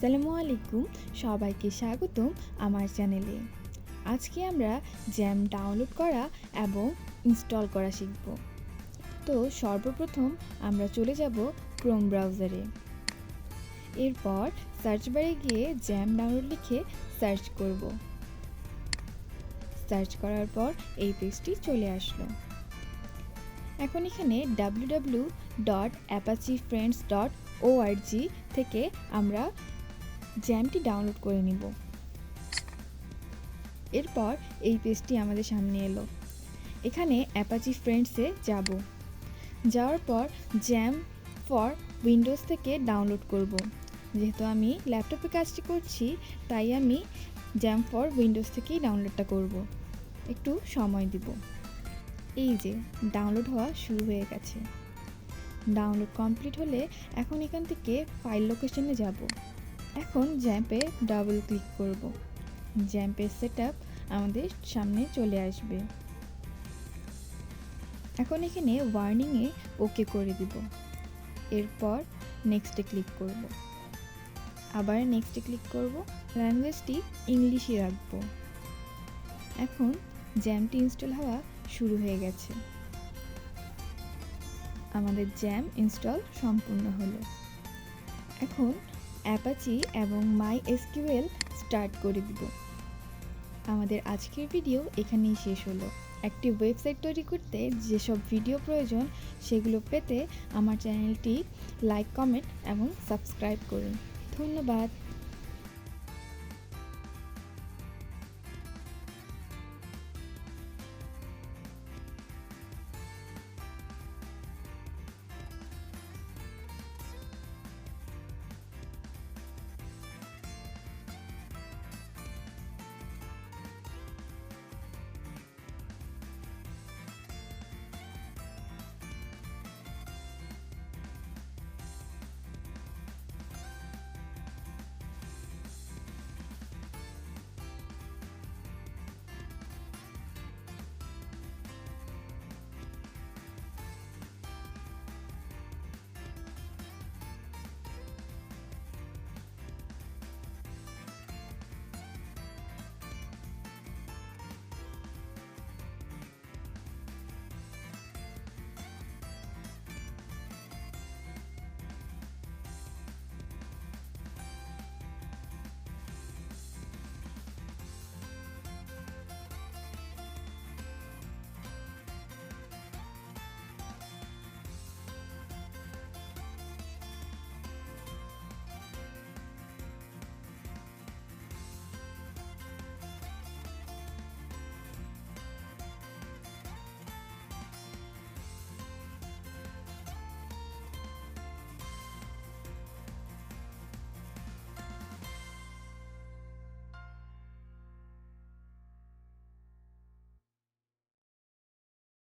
আসসালামু আলাইকুম, সবাইকে স্বাগতম আমার চ্যানেলে। আজকে আমরা জ্যাম ডাউনলোড করা এবং ইনস্টল করা শিখব। তো সর্বপ্রথম আমরা চলে যাব ক্রোম ব্রাউজারে। এরপর সার্চ বারে গিয়ে জ্যাম ডাউনলোড লিখে সার্চ করব। সার্চ করার পর এই পেজটি চলে আসলো। এখন এখানে www.apachefriends.org থেকে আমরা জ্যামটি ডাউনলোড করে নিব। এরপর এই পেজটি আমাদের সামনে এলো। এখানে অ্যাপাচি ফ্রেন্ডসে যাব। যাওয়ার পর জ্যাম ফর উইন্ডোজ থেকে ডাউনলোড করব। যেহেতু আমি ল্যাপটপে কাজটি করছি, তাই আমি জ্যাম ফর উইন্ডোজ থেকেই ডাউনলোডটা করব। একটু সময় দিব। এই যে ডাউনলোড হওয়া শুরু হয়ে গেছে। ডাউনলোড কমপ্লিট হলে এখন এখান থেকে ফাইল লোকেশনে যাব। এখন জ্যাম্পে ডাবল ক্লিক করব। জ্যাম্পের সেটআপ আমাদের সামনে চলে আসবে। এখন এখানে ওয়ার্নিংয়ে ওকে করে দিব। এরপর নেক্সটে ক্লিক করব। আবার নেক্সটে ক্লিক করব। ল্যাঙ্গুয়েজটি ইংলিশে রাখব। এখন জ্যামটি ইনস্টল হওয়া শুরু হয়ে গেছে। আমাদের জ্যাম ইনস্টল সম্পূর্ণ হলো। এখন অ্যাপাচি এবং MySQL স্টার্ট করে দিব। আমাদের আজকের ভিডিও এখানেই শেষ হলো। একটি ওয়েবসাইট তৈরি করতে যেসব ভিডিও প্রয়োজন সেগুলো পেতে আমার চ্যানেলটি লাইক, কমেন্ট এবং সাবস্ক্রাইব করুন। ধন্যবাদ।